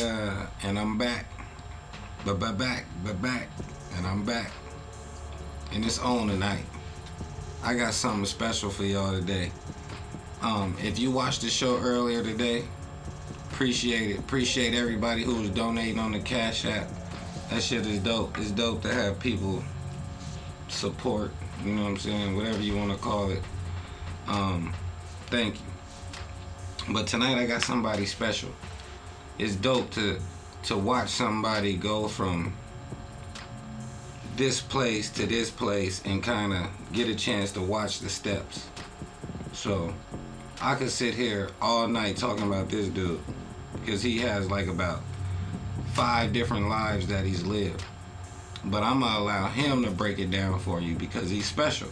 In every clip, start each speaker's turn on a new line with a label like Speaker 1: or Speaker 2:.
Speaker 1: And I'm back. Back. And I'm back. And it's on tonight. I got something special for y'all today. If you watched the show earlier today, appreciate it. Appreciate everybody who was donating on the Cash App. That shit is dope. It's dope to have people support, you know what I'm saying, whatever you want to call it. Thank you. But tonight I got somebody special. It's dope to watch somebody go from this place to this place and kind of get a chance to watch the steps. So I could sit here all night talking about this dude because he has like about 5 different lives that he's lived. But I'm gonna allow him to break it down for you because he's special.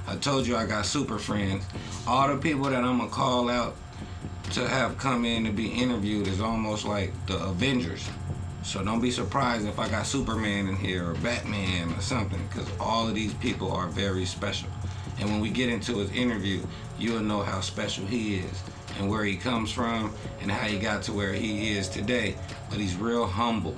Speaker 1: I told you I got super friends. All the people that I'm gonna call out to have come in to be interviewed is almost like the Avengers. So don't be surprised if I got Superman in here or Batman or something, because all of these people are very special. And when we get into his interview, you'll know how special he is and where he comes from and how he got to where he is today. But he's real humble,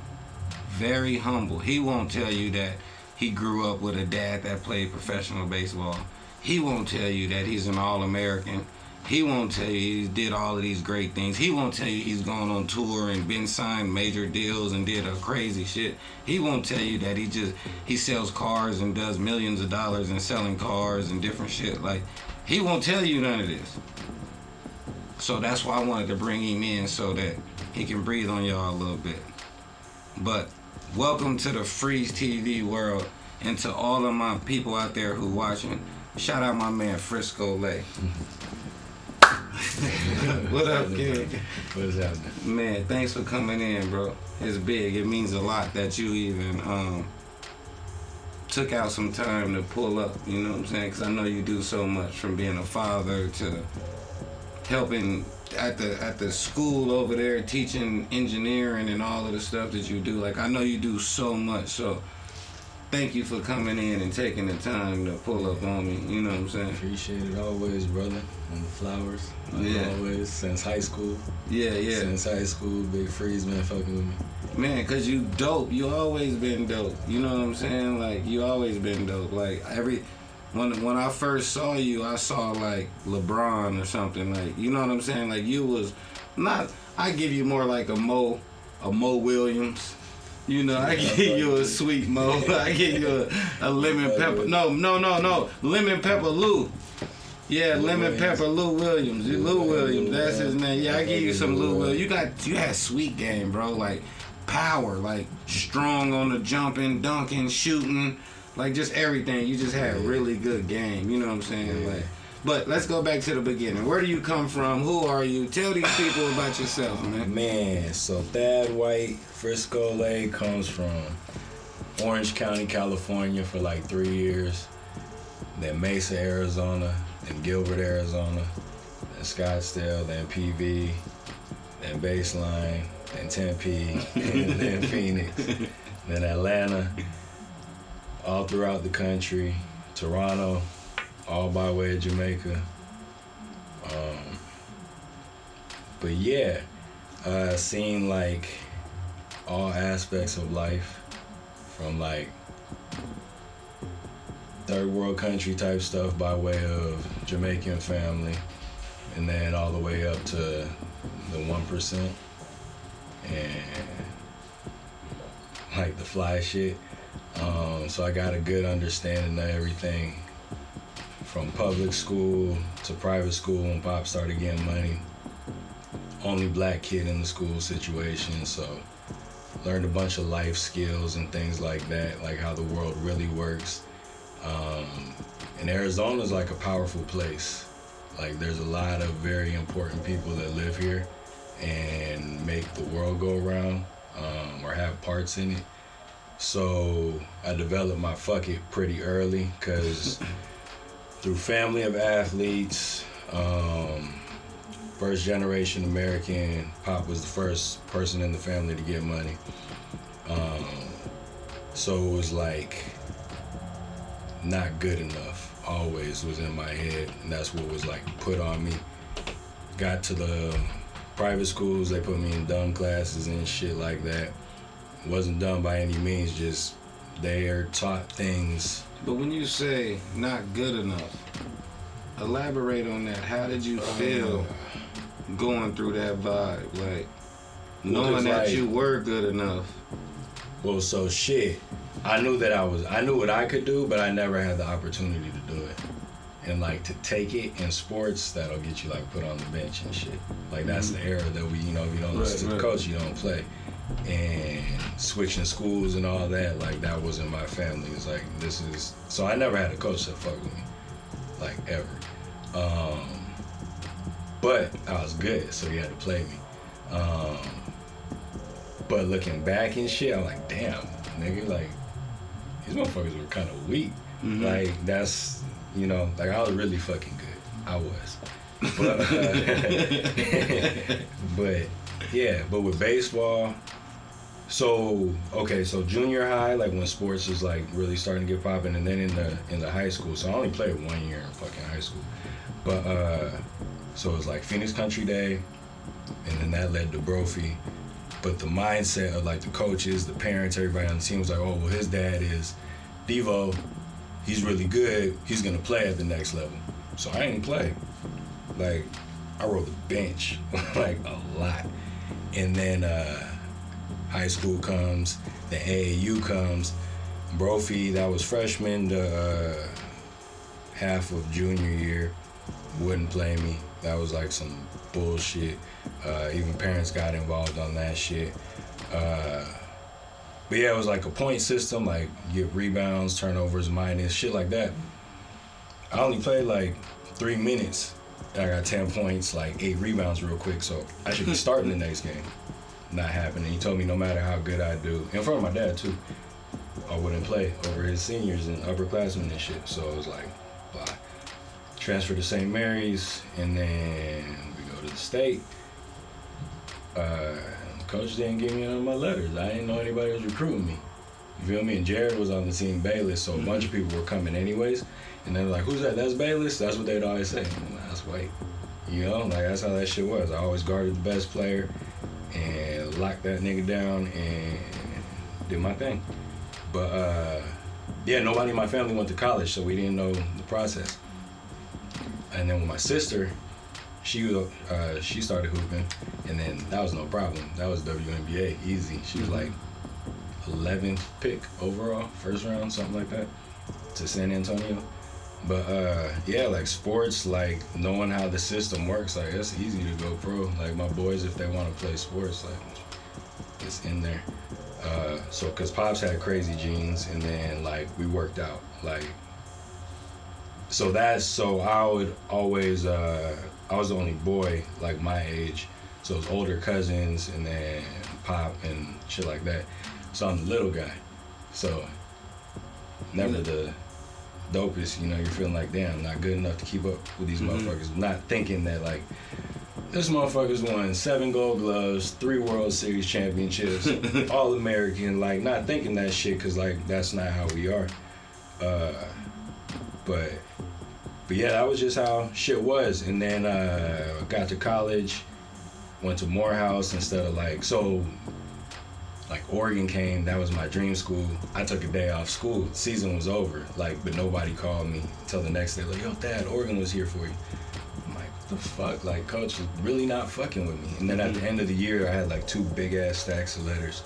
Speaker 1: very humble. He won't tell you that he grew up with a dad that played professional baseball. He won't tell you that he's an All-American. He won't tell you he did all of these great things. He won't tell you he's gone on tour and been signed major deals and did a crazy shit. He won't tell you that he sells cars and does millions of dollars in selling cars and different shit. Like, he won't tell you none of this. So that's why I wanted to bring him in so that he can breathe on y'all a little bit. But welcome to the FREEZ TV world and to all of my people out there who watching. Shout out my man Frisco Olay. What up, kid?
Speaker 2: What's happening?
Speaker 1: Man, thanks for coming in, bro. It's big. It means a lot that you even took out some time to pull up, you know what I'm saying? Because I know you do so much, from being a father to helping at the school over there, teaching engineering and all of the stuff that you do. Like, I know you do so much, so thank you for coming in and taking the time to pull up on me, you know what I'm saying?
Speaker 2: Appreciate it always, brother. And the flowers, like
Speaker 1: yeah.
Speaker 2: Always, since high school.
Speaker 1: Yeah.
Speaker 2: Since high school, big FREEZ man fucking with me.
Speaker 1: Man, cause you dope. You always been dope. You know what I'm saying? Like, you always been dope. Like, when I first saw you, I saw like LeBron or something. Like, you know what I'm saying? Like, you was not. I give you more like a Mo Williams. You know, I give you a sweet Mo. I give you a lemon pepper. No. Lemon pepper Lou. Yeah, lemon pepper Lou Williams. Lou Williams, that's his name. Yeah, I give you some Lou Williams. You had sweet game, bro. Like power, like strong on the jumping, dunking, shooting, like just everything. You just had really good game. You know what I'm saying? Like, but let's go back to the beginning. Where do you come from? Who are you? Tell these people about yourself, man.
Speaker 2: Man, so THAD WHYTE, Frisco Olay, comes from Orange County, California for like 3 years. Then Mesa, Arizona. Then Gilbert, Arizona. Then Scottsdale. Then PV. Then Baseline. Then Tempe. And then Phoenix. Then Atlanta. All throughout the country. Toronto. All by way of Jamaica. But yeah, seen like all aspects of life, from like third world country type stuff by way of Jamaican family, and then all the way up to the 1%, and like the fly shit. So I got a good understanding of everything, from public school to private school when Pop started getting money. Only black kid in the school situation, so learned a bunch of life skills and things like that, like how the world really works. And Arizona's like a powerful place. Like, there's a lot of very important people that live here and make the world go around, or have parts in it. So I developed my fuck it pretty early, because through family of athletes, first generation American, Pop was the first person in the family to get money. So it was like not good enough, always was in my head, and that's what was like put on me. Got to the private schools, they put me in dumb classes and shit like that. Wasn't dumb by any means, just they are taught things.
Speaker 1: But when you say not good enough, elaborate on that. How did you feel going through that vibe? Like, knowing that you were good enough.
Speaker 2: Well, so shit, I knew what I could do, but I never had the opportunity to do it. And like to take it in sports, that'll get you like put on the bench and shit. Like that's the era that we, if you don't listen to the coach, you don't play. And switching schools and all that, like that wasn't my family. It's like so I never had a coach that fucked with me, like ever. But I was good, so he had to play me. But looking back and shit, I'm like, damn, nigga, like these motherfuckers were kind of weak. Like that's. Like I was really fucking good. I was. But with baseball, so junior high, like when sports is like really starting to get popping, and then in the high school, so I only played 1 year in fucking high school. But so it was like Phoenix Country Day, and then that led to Brophy. But the mindset of like the coaches, the parents, everybody on the team was like, oh well, his dad is Devo. He's really good, he's gonna play at the next level. So I ain't play. Like, I rode the bench, like a lot. And then high school comes, the AAU comes. Brophy, that was freshman to half of junior year, wouldn't play me. That was like some bullshit. Even parents got involved on that shit. But yeah, it was like a point system, like you get rebounds, turnovers, minus, shit like that. I only played like 3 minutes. I got 10 points, like 8 rebounds real quick, so I should be starting the next game. Not happening. He told me no matter how good I do, in front of my dad too, I wouldn't play over his seniors and upperclassmen and shit. So it was like, bye. Transfer to St. Mary's, and then we go to the state. Coach didn't give me none of my letters. I didn't know anybody was recruiting me. You feel me? And Jared was on the team, Bayless, so a bunch of people were coming anyways. And they were like, who's that? That's Bayless? That's what they'd always say. That's White. Like that's how that shit was. I always guarded the best player and locked that nigga down and did my thing. But nobody in my family went to college, so we didn't know the process. And then with my sister, she started hooping, and then that was no problem. That was WNBA, easy. She was like 11th pick overall, first round, something like that, to San Antonio. But like sports, like knowing how the system works, like it's easy to go pro. Like my boys, if they want to play sports, like it's in there. So cause Pops had crazy genes, and then like we worked out, like. So I would always, I was the only boy like my age, so it was older cousins and then Pop and shit like that. So I'm the little guy, so never the dopest. You're feeling like, damn, not good enough to keep up with these motherfuckers. Not thinking that like this motherfucker's won 7 Gold Gloves, 3 World Series championships, All American. Like not thinking that shit, cause like that's not how we are. But yeah, that was just how shit was. And then got to college, went to Morehouse instead of like Oregon came, that was my dream school. I took a day off school, season was over, but nobody called me until the next day, like, yo, Dad, Oregon was here for you. I'm like, what the fuck? Like, coach was really not fucking with me. And then at the end of the year, I had like 2 big ass stacks of letters.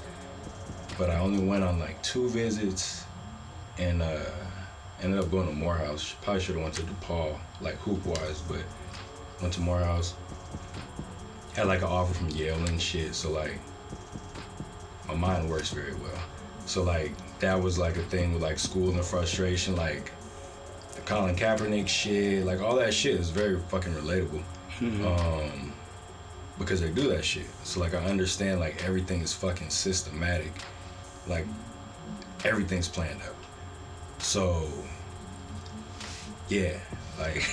Speaker 2: But I only went on like 2 visits and ended up going to Morehouse. Probably should have went to DePaul, like hoop-wise, but went to Morehouse. Had like an offer from Yale and shit, so like my mind works very well. So like that was like a thing with like school and the frustration, like the Colin Kaepernick shit, like all that shit is very fucking relatable. Because they do that shit. So like I understand like everything is fucking systematic. Like everything's planned out. So yeah, like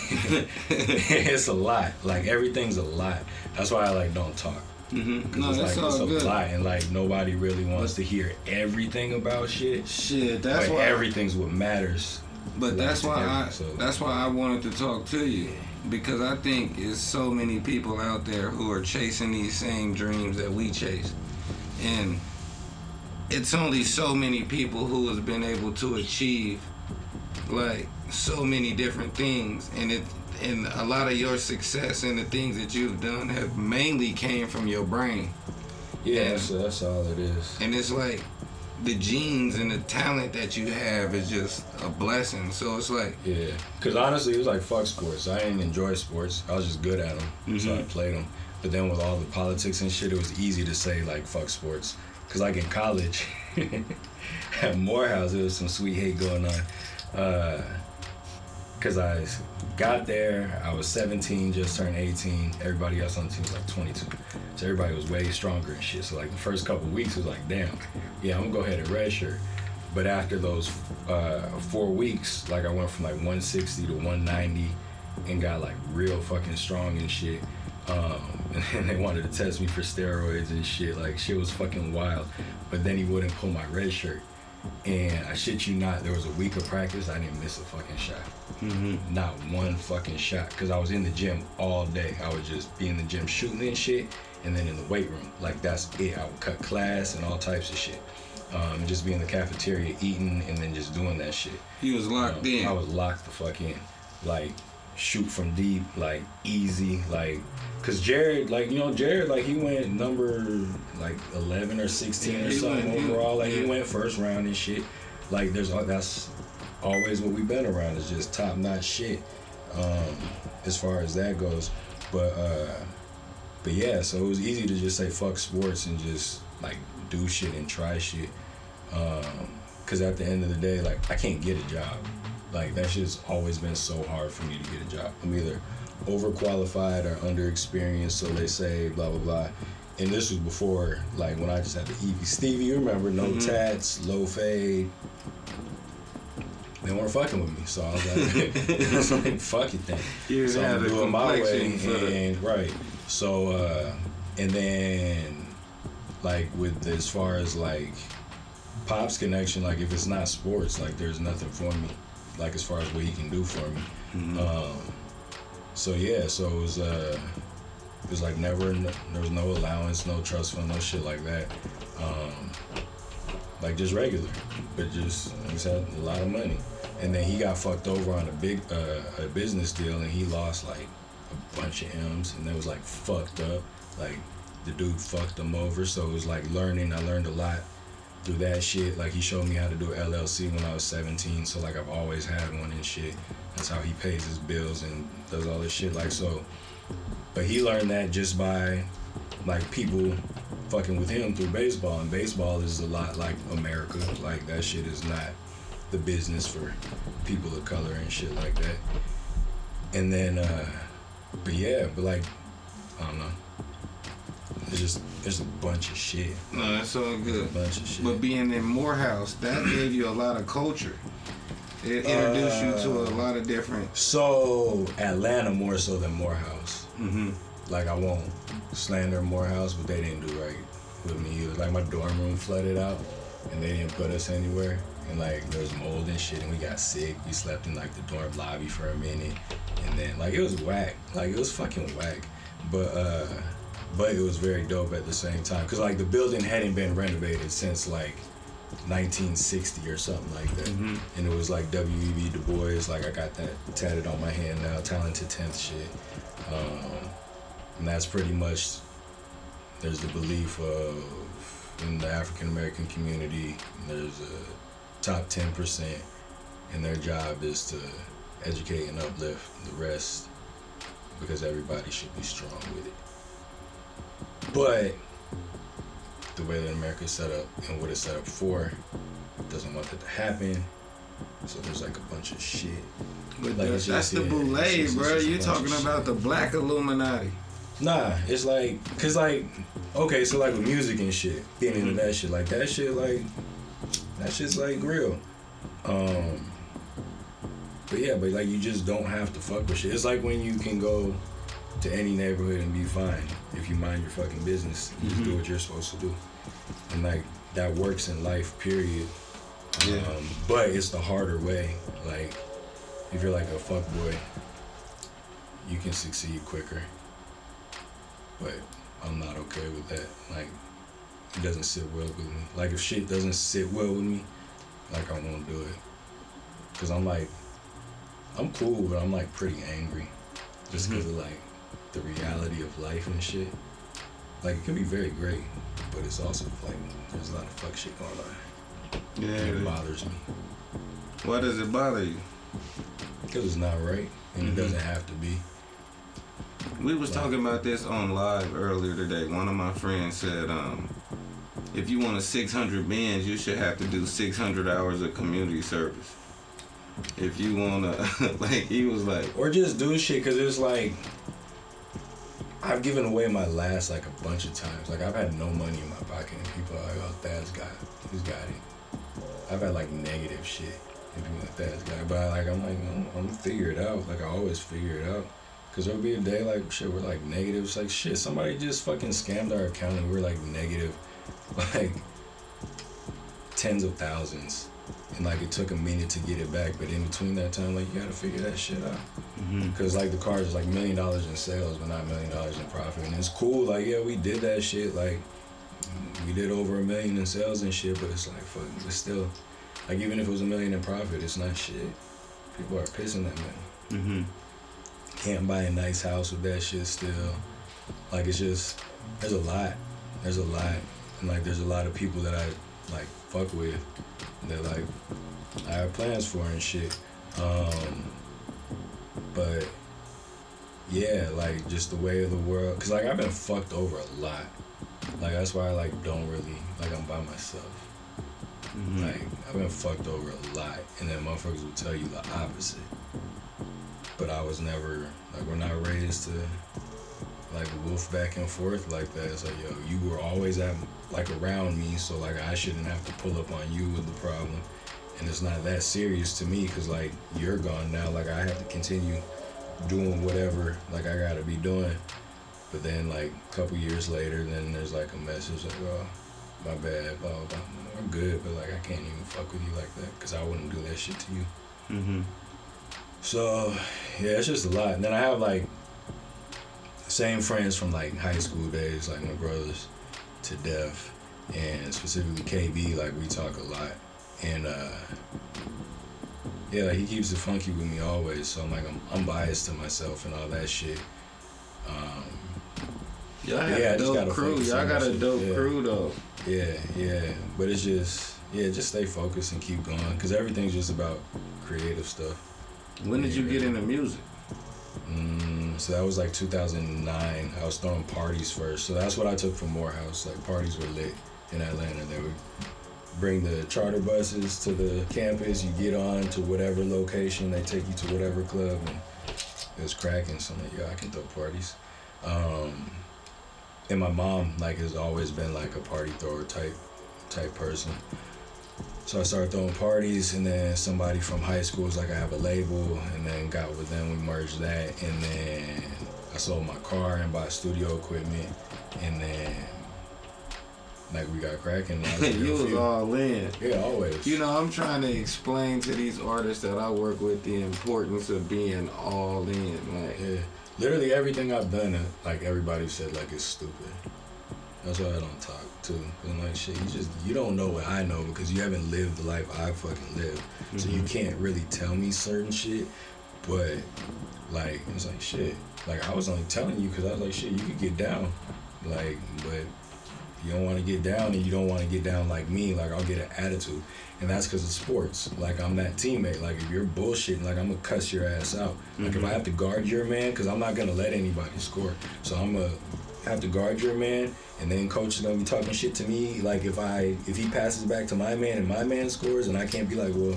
Speaker 2: it's a lot. Like everything's a lot. That's why I like don't talk.
Speaker 1: No,
Speaker 2: it's
Speaker 1: that's
Speaker 2: like
Speaker 1: all
Speaker 2: it's a
Speaker 1: good.
Speaker 2: lot, and like nobody really wants to hear everything about shit.
Speaker 1: That's
Speaker 2: but
Speaker 1: why
Speaker 2: everything's what matters
Speaker 1: But that's why
Speaker 2: together,
Speaker 1: that's why I wanted to talk to you, because I think it's so many people out there who are chasing these same dreams that we chase, and it's only so many people who has been able to achieve like so many different things, and a lot of your success and the things that you've done have mainly came from your brain.
Speaker 2: Yeah, so that's all it is.
Speaker 1: And it's like the genes and the talent that you have is just a blessing. So it's like,
Speaker 2: yeah, because honestly, it was like fuck sports. I didn't enjoy sports. I was just good at them, so I played them. But then with all the politics and shit, it was easy to say like fuck sports. Because like in college, at Morehouse, there was some sweet hate going on. Because I got there, I was 17, just turned 18. Everybody else on the team was like 22. So everybody was way stronger and shit. So like the first couple of weeks, it was like, damn, yeah, I'm gonna go ahead and redshirt. But after those 4 weeks, like I went from like 160 to 190 and got like real fucking strong and shit. And they wanted to test me for steroids and shit. Like shit was fucking wild. But then he wouldn't pull my red shirt. And I shit you not, there was a week of practice, I didn't miss a fucking shot. Not one fucking shot. Because I was in the gym all day. I would just be in the gym shooting and shit, and then in the weight room. Like that's it. I would cut class and all types of shit. Just be in the cafeteria eating and then just doing that shit.
Speaker 1: you was locked in.
Speaker 2: I was locked the fuck in. Like shoot from deep, like easy, like, cause Jared, like, you know, Jared, like he went number like 11 or 16 or something overall. Like he went first round and shit. Like that's always what we've been around, is just top notch shit, as far as that goes. But yeah, so it was easy to just say fuck sports and just like do shit and try shit. Cause at the end of the day, like I can't get a job. Like that shit's always been so hard for me to get a job. I'm either overqualified or underexperienced, so they say, blah blah blah. And this was before, like when I just had the Evie Stevie, you remember, no tats, low fade. They weren't fucking with me, so I was like, fuck it then.
Speaker 1: You
Speaker 2: So
Speaker 1: had
Speaker 2: I'm
Speaker 1: a
Speaker 2: doing my way,
Speaker 1: complexion
Speaker 2: and right. So and then like with as far as like Pop's connection, like if it's not sports, like there's nothing for me. Like as far as what he can do for me. So yeah, so it was like never, there was no allowance, no trust fund, no shit like that. Like just regular, but just he's had a lot of money. And then he got fucked over on a big a business deal, and he lost like a bunch of M's, and it was like fucked up. Like the dude fucked him over, so it was like learning. I learned a lot through that shit. Like he showed me how to do LLC when I was 17, so like I've always had one and shit. That's how he pays his bills and does all this shit. Like so, but he learned that just by like people fucking with him through baseball, and baseball is a lot like America. Like that shit is not the business for people of color and shit like that. And then but yeah, but like I don't know, there's a bunch of shit.
Speaker 1: No, that's all good.
Speaker 2: A bunch of shit.
Speaker 1: But being in Morehouse, that gave you a lot of culture. It introduced you to a lot of different.
Speaker 2: So Atlanta more so than Morehouse. Like I won't slander Morehouse, but they didn't do right with me either. Like my dorm room flooded out, and they didn't put us anywhere. And like there was mold and shit, and we got sick. We slept in like the dorm lobby for a minute, and then like it was whack. Like it was fucking whack. But it was very dope at the same time, cause like the building hadn't been renovated since like 1960 or something like that. And it was like W.E.B. Du Bois. Like I got that tatted on my hand now, Talented 10th shit. And that's pretty much, there's the belief of, in the African American community, there's a top 10%, and their job is to educate and uplift the rest, because everybody should be strong with it. But the way that America's set up and what it's set up for doesn't want that to happen. So there's like a bunch of shit.
Speaker 1: But
Speaker 2: like
Speaker 1: that's the boule, bro. You talking about the black Illuminati.
Speaker 2: Nah, it's like, cause like, okay, so like with music and shit, being into that shit, like that shit, like, that shit's like real. But yeah, but like you just don't have to fuck with shit. It's like when you can go to any neighborhood and be fine if you mind your fucking business. You just do what you're supposed to do. And like that works in life, period. But it's the harder way. Like, if you're like a fuckboy, you can succeed quicker. But I'm not okay with that. Like, it doesn't sit well with me. Like, if shit doesn't sit well with me, like, I won't do it. Cause I'm like, I'm cool, but I'm like pretty angry. Just cause of like the reality of life and shit. Like, it can be very great, but it's also like, there's a lot of fuck shit going on.
Speaker 3: Yeah.
Speaker 2: And it bothers me.
Speaker 3: Why does it bother you?
Speaker 2: Cause it's not right, and it doesn't have to be.
Speaker 3: We was talking about this on live earlier today. One of my friends said, if you want a 600 bands, you should have to do 600 hours of community service. If you wanna, like, he was like,
Speaker 2: Or just do shit, cause it's like, I've given away my last like a bunch of times. Like, I've had no money in my pocket, and people are like, oh, Thad's got it. He's got it. I've had like negative shit, and people like, Thad's got it. But like, I'm like, I'm gonna figure it out. Like, I always figure it out. Cause there'll be a day like, shit, we're like negative. It's like, shit, somebody just fucking scammed our account and we're like negative, like tens of thousands. And like, it took a minute to get it back. But in between that time, like, you gotta figure that shit out. Cause like, the cars is like $1 million in sales, but not $1 million in profit. And it's cool, like, yeah, we did that shit. Like, we did over $1 million in sales and shit, but it's like, fuck, it's still, like, even if it was $1 million in profit, it's not shit. People are pissing that money. Can't buy a nice house with that shit still. Like, it's just, there's a lot. And like, there's a lot of people that I like fuck with that like I have plans for and shit. But yeah, like, just the way of the world, cause like, I've been fucked over a lot. Like, that's why I like don't really, like, I'm by myself. Like, I've been fucked over a lot, and then motherfuckers will tell you the opposite. But I was never, like, we're not raised to, like, wolf back and forth like that. It's like, yo, you were always around me, so, like, I shouldn't have to pull up on you with the problem. And it's not that serious to me, because, like, you're gone now. Like, I have to continue doing whatever, like, I gotta be doing. But then, like, a couple years later, then there's, like, a message like, oh, my bad, blah, blah, blah. I'm good, but, like, I can't even fuck with you like that, because I wouldn't do that shit to you. So, yeah, it's just a lot. And then I have, like, same friends from, like, high school days, like my brothers to death, and specifically KB, like, we talk a lot. And, yeah, like, he keeps it funky with me always, so I'm, like, I'm biased to myself and all that shit.
Speaker 3: y'all have a dope crew. Y'all got a dope crew, though.
Speaker 2: Yeah. But it's just, just stay focused and keep going, because everything's just about creative stuff.
Speaker 3: When did you get into music?
Speaker 2: So that was like 2009. I was throwing parties first. So that's what I took from Morehouse. Like, parties were lit in Atlanta. They would bring the charter buses to the campus. You get on to whatever location. They take you to whatever club. And it was cracking. So I'm like, yo, I can throw parties. And my mom, like, has always been like a party thrower type person. So I started throwing parties, and then somebody from high school was like, I have a label, and then got with them, we merged that, and then I sold my car and bought studio equipment, and then, like, we got cracking.
Speaker 3: You was all in.
Speaker 2: Yeah, always.
Speaker 3: You know, I'm trying to explain to these artists that I work with the importance of being all in. Like,
Speaker 2: yeah, literally everything I've done, like, everybody said, like, it's stupid. That's why I don't talk too. Cause I'm like, shit, you don't know what I know, because you haven't lived the life I fucking lived. So you can't really tell me certain shit. But, like, it's like, shit. Like, I was only telling you because I was like, shit, you could get down. Like, but you don't want to get down, and you don't want to get down like me. Like, I'll get an attitude. And that's because of sports. Like, I'm that teammate. Like, if you're bullshitting, like, I'm going to cuss your ass out. Like, if I have to guard your man, because I'm not going to let anybody score. So I'm going to have to guard your man, and then coach is gonna be talking shit to me. Like, if he passes back to my man and my man scores, and I can't be like, well,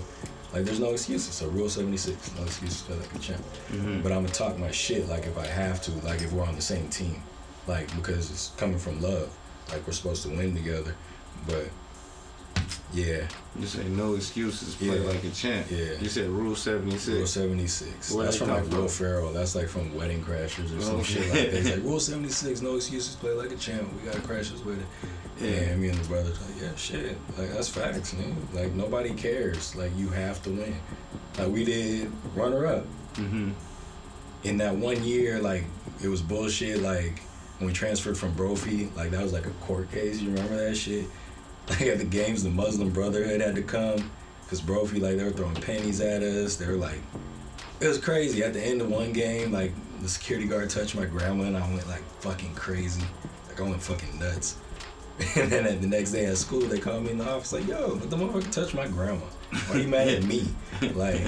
Speaker 2: like, there's no excuses. So Rule 76, no excuses for like a champ. But I'm gonna talk my shit, like, if I have to, like, if we're on the same team, like, because it's coming from love. Like, we're supposed to win together. But Yeah.
Speaker 3: You say no excuses, play like a champ.
Speaker 2: Yeah.
Speaker 3: You said Rule 76.
Speaker 2: Rule 76.
Speaker 3: Where
Speaker 2: That's
Speaker 3: they
Speaker 2: from
Speaker 3: come
Speaker 2: like
Speaker 3: from?
Speaker 2: Will Ferrell. That's like from Wedding Crashers or some shit like that. It's like Rule 76, no excuses, play like a champ. We gotta crash this with it.
Speaker 3: Yeah.
Speaker 2: And me and the brothers like, yeah, shit. Like that's facts, man. Like nobody cares. Like you have to win. Like we did runner up.
Speaker 3: Mm-hmm.
Speaker 2: In that 1 year, like it was bullshit. Like when we transferred from Brophy, like that was like a court case. You remember that shit? Like at the games, the Muslim Brotherhood had to come because Brophy, like they were throwing pennies at us. They were like, it was crazy. At the end of one game, like the security guard touched my grandma and I went like fucking crazy. Like I went fucking nuts. And then at the next day at school, they called me in the office like, yo, but the motherfucker touched my grandma. Why you mad at me? Like,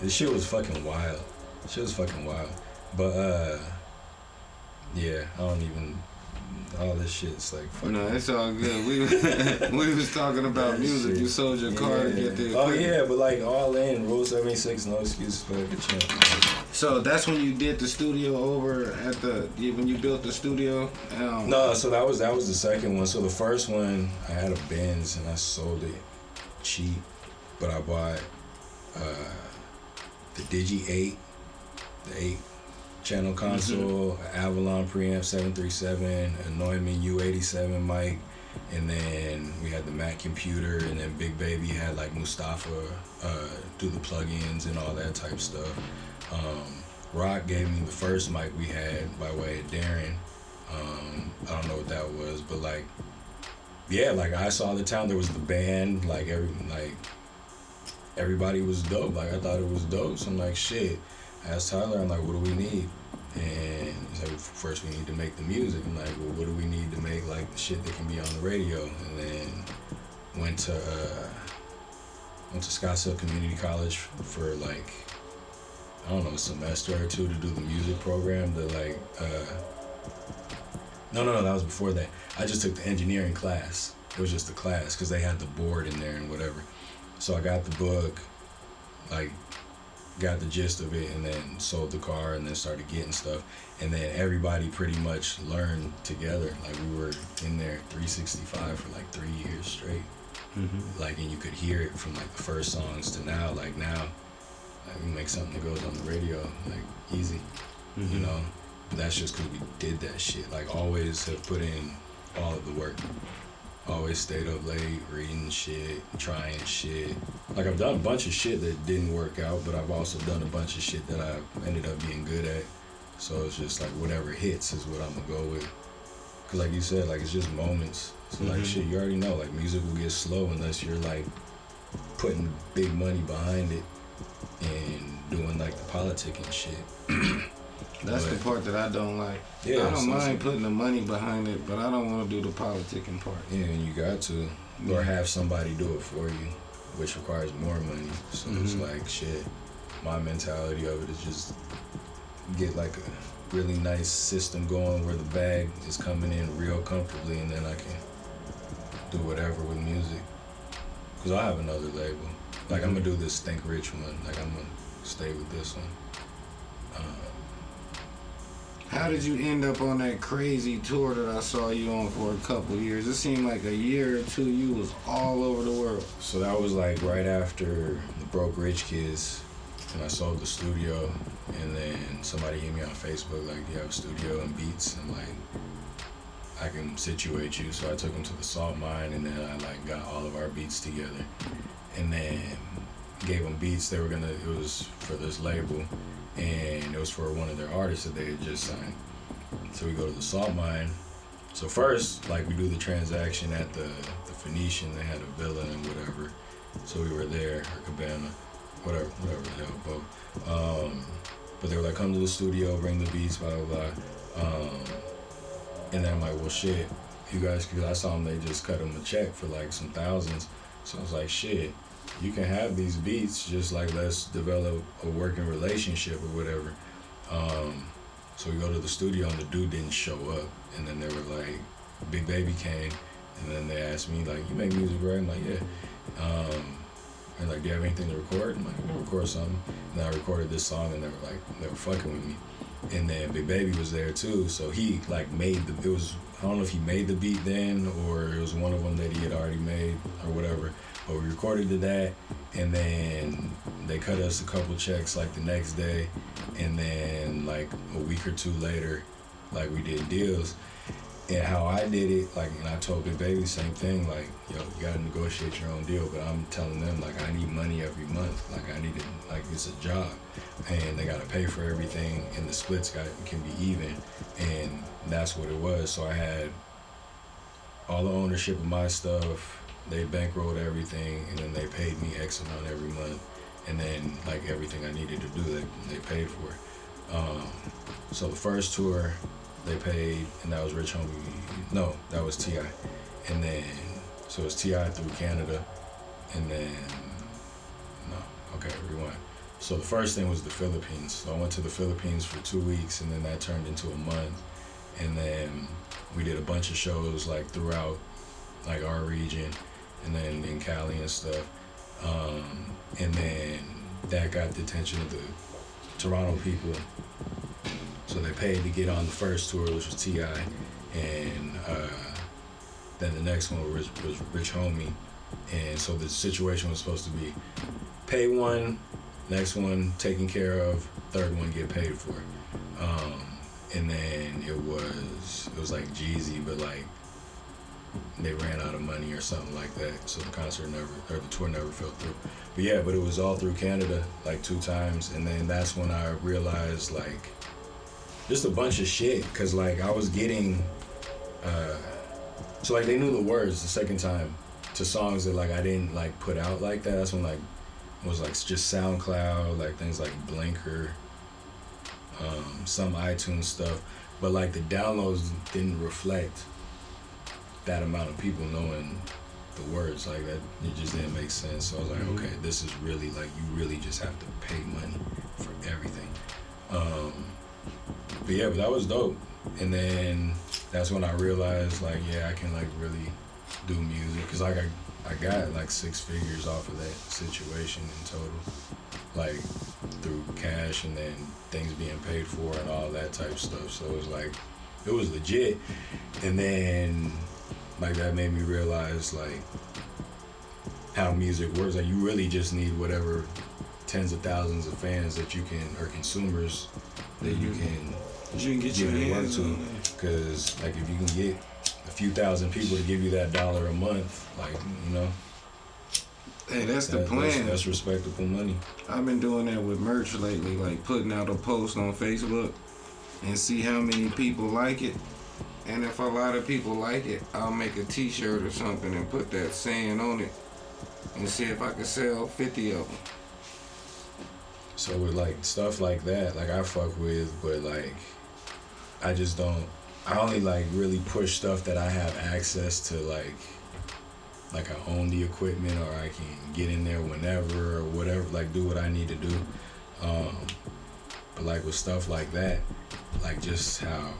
Speaker 2: this shit was fucking wild. Shit was fucking wild. But, yeah, I don't even, all this shit's like fucking.
Speaker 3: No, it's all good. We was talking about music. You sold your car to get the
Speaker 2: Oh,
Speaker 3: equipment.
Speaker 2: yeah, but like all in, Rule 76, no excuses for the champ.
Speaker 3: So that's when you did the studio over at when you built the studio?
Speaker 2: No, so that was the second one. So the first one, I had a Benz and I sold it cheap, but I bought the Digi 8, the 8 channel console, Avalon preamp 737, a Neumann U87 mic, and then we had the Mac computer, and then Big Baby had like Mustafa do the plugins and all that type stuff. Rock gave me the first mic we had by way of Darren. I don't know what that was, but like, yeah, like I saw the town. There was the band, like everybody was dope. Like I thought it was dope. So I'm like, shit. I asked Tyler, I'm like, what do we need? And he's like, first we need to make the music. I'm like, well, what do we need to make like the shit that can be on the radio? And then went to Scottsdale Community College for like, I don't know, a semester or two to do the music program. No, that was before that. I just took the engineering class. It was just a class because they had the board in there and whatever. So I got the book, like, got the gist of it, and then sold the car and then started getting stuff. And then everybody pretty much learned together. Like we were in there 365 for like 3 years straight. Mm-hmm. Like, and you could hear it from like the first songs to now. Like now, like, we make something that goes on the radio, like easy, you know. But that's just because we did that shit. Like always have put in all of the work. Always stayed up late, reading shit, trying shit. Like I've done a bunch of shit that didn't work out, but I've also done a bunch of shit that I ended up being good at. So it's just like whatever hits is what I'm gonna go with. Cause like you said, like it's just moments. So like shit, you already know, like music will get slow unless you're like putting big money behind it and doing like the politicking shit.
Speaker 3: That's the part that I don't like.
Speaker 2: Yeah,
Speaker 3: I don't mind putting the money behind it, but I don't want to do the politicking part.
Speaker 2: Yeah, and you got to. Or have somebody do it for you, which requires more money. So it's like, shit, my mentality of it is just get like a really nice system going where the bag is coming in real comfortably, and then I can do whatever with music. Because I have another label. Like, I'm going to do this Think Rich one. Like, I'm going to stay with this one.
Speaker 3: How did you end up on that crazy tour that I saw you on for a couple years? It seemed like a year or two you was all over the world.
Speaker 2: So that was like right after the Broke Rich Kids, and I sold the studio, and then somebody hit me on Facebook like, do you have a studio and beats? And like, I can situate you. So I took them to the salt mine, and then I like got all of our beats together, and then gave them beats. It was for this label, and it was for one of their artists that they had just signed. So we go to the salt mine. So first, like, we do the transaction at the Phoenician. They had a villa and whatever. So we were there, or Cabana, whatever the hell, both. But they were like, come to the studio, bring the beats, blah, blah, blah. And then I'm like, well, shit, you guys, because I saw them, they just cut them a check for like some thousands. So I was like, shit, you can have these beats, just like let's develop a working relationship or whatever. So we go to the studio and the dude didn't show up. And then they were like, Big Baby came, and then they asked me like, you make music, right? I'm like, yeah. And like, do you have anything to record? I'm like, I can record something. And then I recorded this song, and they were fucking with me. And then Big Baby was there too, so he like made I don't know if he made the beat then or it was one of them that he had already made or whatever. But we recorded to that, and then they cut us a couple checks like the next day, and then like a week or two later, like we did deals. And how I did it, like, and I told Big Baby the same thing, like, yo, you gotta negotiate your own deal. But I'm telling them, like, I need money every month. Like, I need it, like, it's a job. And they gotta pay for everything, and the splits can be even. And that's what it was. So I had all the ownership of my stuff. They bankrolled everything, and then they paid me X amount every month. And then, like, everything I needed to do, they paid for it. So the first tour, they paid, and that was Rich Homie. No, that was T.I. And then, so it was T.I. through Canada, and then, no, okay, rewind. So the first thing was the Philippines. So I went to the Philippines for 2 weeks, and then that turned into a month. And then we did a bunch of shows, like, throughout, like, our region, and then in Cali and stuff. And then that got the attention of the Toronto people. So they paid to get on the first tour, which was T.I. And then the next one was Rich Homie. And so the situation was supposed to be pay one, next one taken care of, third one get paid for. And then it was like Jeezy, but like they ran out of money or something like that. So the tour never fell through. But yeah, but it was all through Canada, like 2 times. And then that's when I realized, like, just a bunch of shit, cause like I was getting, so like they knew the words the second time to songs that like I didn't like put out like that. That's when like it was like just SoundCloud, like things like Blinker, some iTunes stuff, but like the downloads didn't reflect that amount of people knowing the words like that. It just didn't make sense. So I was like, okay, this is really like you really just have to pay money for everything. But yeah, but that was dope. And then that's when I realized, like, yeah, I can like really do music, cause like I got like 6 figures off of that situation in total, like through cash and then things being paid for and all that type of stuff. So it was like, it was legit. And then like that made me realize like how music works. Like you really just need whatever tens of thousands of fans that you can, or consumers that you can
Speaker 3: get your hands
Speaker 2: to.
Speaker 3: on.
Speaker 2: Because like if you can get a few thousand people to give you that $1 a month, like, you know,
Speaker 3: hey, that's the plan.
Speaker 2: That's respectable money.
Speaker 3: I've been doing that with merch lately, like putting out a post on Facebook and see how many people like it. And if a lot of people like it, I'll make a t-shirt or something and put that saying on it and see if I can sell 50 of them.
Speaker 2: So with like stuff like that, like I fuck with, but like I just don't, I only like really push stuff that I have access to, like I own the equipment or I can get in there whenever or whatever, like do what I need to do. But like with stuff like that, like just how,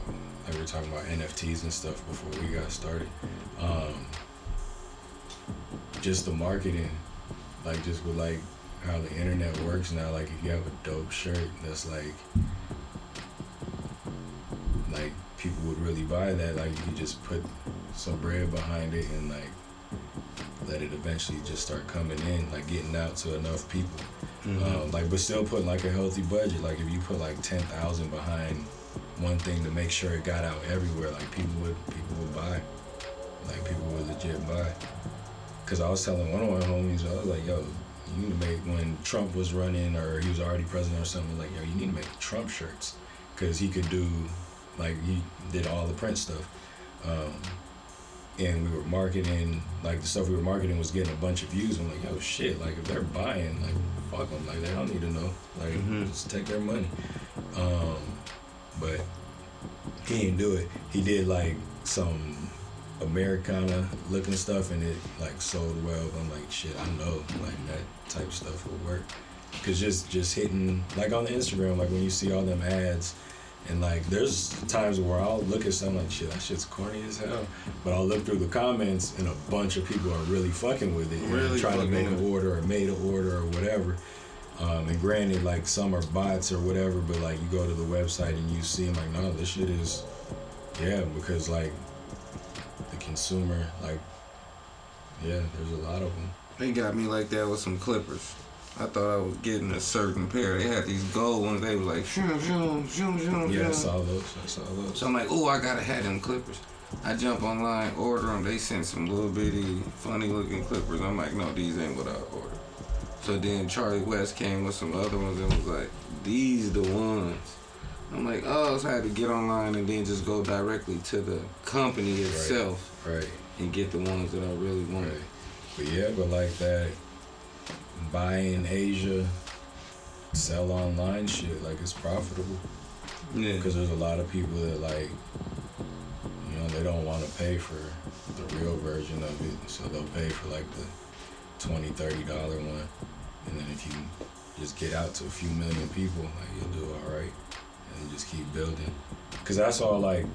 Speaker 2: like we were talking about NFTs and stuff before we got started. Just the marketing, like just with like how the internet works now, like if you have a dope shirt that's like people would really buy that, like you could just put some bread behind it and like let it eventually just start coming in, like getting out to enough people. Like but still putting like a healthy budget. Like if you put like 10,000 behind one thing to make sure it got out everywhere, like people would buy, like people would legit buy. Cause I was telling one of my homies, I was like, yo, you need to make, when Trump was running or he was already president or something, like, yo, you need to make Trump shirts, cause he could do, like he did all the print stuff. And we were marketing, like the stuff we were marketing was getting a bunch of views. I'm like, yo, shit, like if they're buying, like fuck them, like they don't need to know, like just take their money. But he didn't do it. He did like some Americana looking stuff and it like sold well. I'm like, shit, I know like that type of stuff will work. Cause just hitting, like on the Instagram, like when you see all them ads, and like there's times where I'll look at something like, shit, that shit's corny as hell, but I'll look through the comments and a bunch of people are really fucking with it, really trying to make an order or made an order or whatever. And granted, like some are bots or whatever, but like you go to the website and you see them, like, no, this shit is, yeah, because like the consumer, like, yeah, there's a lot of them.
Speaker 1: They got me like that with some clippers. I thought I was getting a certain pair. They had these gold ones. They was like, shoom, shoom, shoom, shoom,
Speaker 2: Yeah, I
Speaker 1: shoom.
Speaker 2: saw those.
Speaker 1: So I'm like, oh, I gotta have them clippers. I jump online, order them. They sent some little bitty, funny looking clippers. I'm like, no, these ain't what I ordered. So then Charlie West came with some other ones and was like, these the ones. I'm like, oh, so I had to get online and then just go directly to the company itself
Speaker 2: Right.
Speaker 1: and get the ones that I really wanted.
Speaker 2: Right. But yeah, but like that, buy in Asia, sell online shit, like it's profitable.
Speaker 1: Yeah.
Speaker 2: Because there's a lot of people that like, you know, they don't want to pay for the real version of it, so they'll pay for like the $20, $30 one, and then if you just get out to a few million people, like you'll do all right, and just keep building. Because that's all like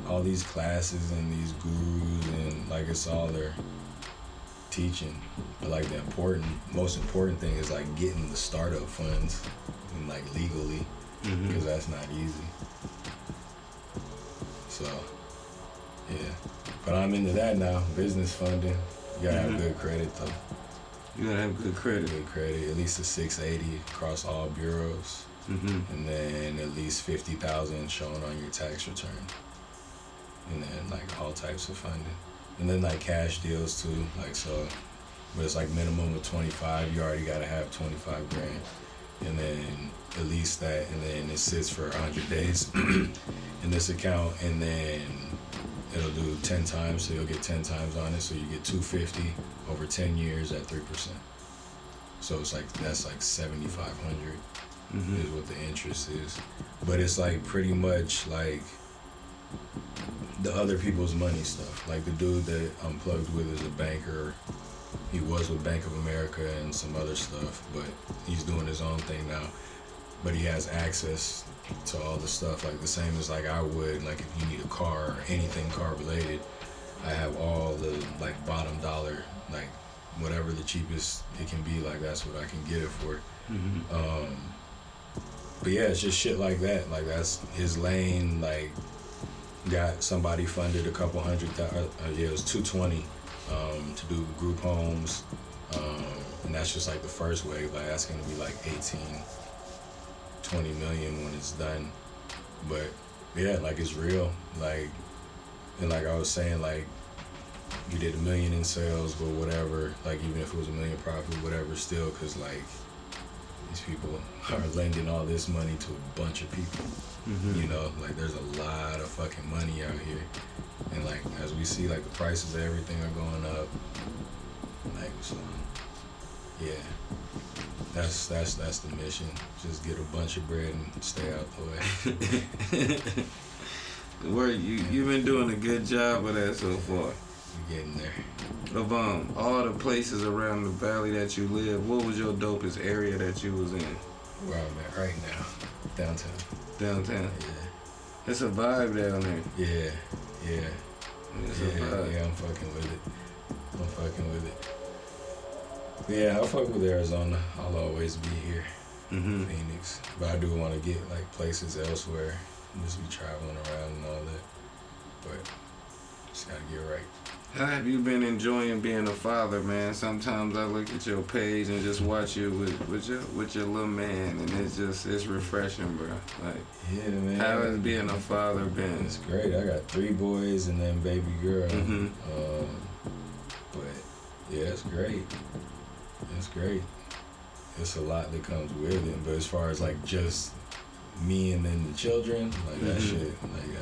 Speaker 2: all these classes and these gurus and like it's all their teaching, but like the most important thing is like getting the startup funds and like legally, because that's not easy. So yeah, but I'm into that now. Business funding, you gotta have good credit though.
Speaker 1: You gotta have good credit.
Speaker 2: Good credit, at least a 680 across all bureaus, and then at least 50,000 shown on your tax return, and then like all types of funding. And then like cash deals too, like so, but it's like minimum of 25. You already gotta have 25 grand, and then at least that, and then it sits for 100 days in this account, and then it'll do 10 times, so you'll get 10 times on it, so you get 250 over 10 years at 3%. So it's like that's like 7,500 is what the interest is, but it's like pretty much like the other people's money stuff. Like the dude that I'm plugged with is a banker. He was with Bank of America and some other stuff, but he's doing his own thing now. But he has access to all the stuff, like the same as like I would, like if you need a car or anything car related, I have all the like bottom dollar, like whatever the cheapest it can be, like that's what I can get it for. But yeah, it's just shit like that. Like that's his lane, like got somebody funded a couple $100,000, yeah, it was 220 to do group homes, and that's just like the first wave. Like that's gonna be like 18-20 million when it's done. But yeah, like it's real. Like, and like I was saying, like you did $1 million in sales, but whatever, like even if it was $1 million profit, whatever, still, because like these people are lending all this money to a bunch of people. You know, like there's a lot of fucking money out here, and like as we see, like the prices of everything are going up. Like so, yeah, that's the mission. Just get a bunch of bread and stay out the way.
Speaker 1: Where you've been doing a good job of that so far.
Speaker 2: We're getting there.
Speaker 1: Of all the places around the valley that you live, what was your dopest area that you was in?
Speaker 2: Where I'm at right now, downtown.
Speaker 1: Downtown.
Speaker 2: Yeah.
Speaker 1: It's a vibe down there.
Speaker 2: Yeah.
Speaker 1: It's a vibe.
Speaker 2: Yeah, I'm fucking with it. But yeah, I fuck with Arizona. I'll always be here. Phoenix. But I do want to get like places elsewhere. Just be traveling around and all that. But just gotta get right.
Speaker 1: How have you been enjoying being a father, man? Sometimes I look at your page and just watch you with your little man, and it's refreshing, bro. Like,
Speaker 2: yeah, man.
Speaker 1: How has being a father been?
Speaker 2: It's great. I got 3 boys and then baby girl. But yeah, it's great. It's great. It's a lot that comes with it. But as far as like just me and then the children, like that shit, like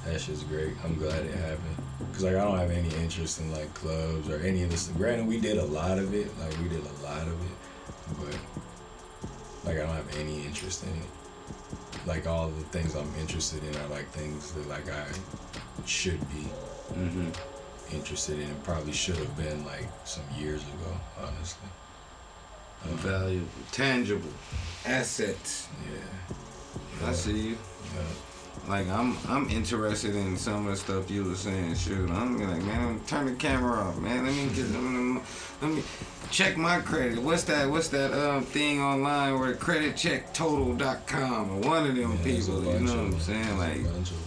Speaker 2: that shit's great. I'm glad it happened. Cause like I don't have any interest in like clubs or any of this. Granted, we did a lot of it. But like I don't have any interest in it. Like all the things I'm interested in are like things that like I should be interested in, and probably should have been like some years ago, honestly.
Speaker 1: Valuable, tangible, assets.
Speaker 2: Yeah.
Speaker 1: I see you.
Speaker 2: Yeah.
Speaker 1: Like I'm interested in some of the stuff you were saying. Shoot, I'm like, man, turn the camera off, man. Let me get Let me check my credit. What's that thing online where creditchecktotal.com or one of them people, you know what I'm saying? Like,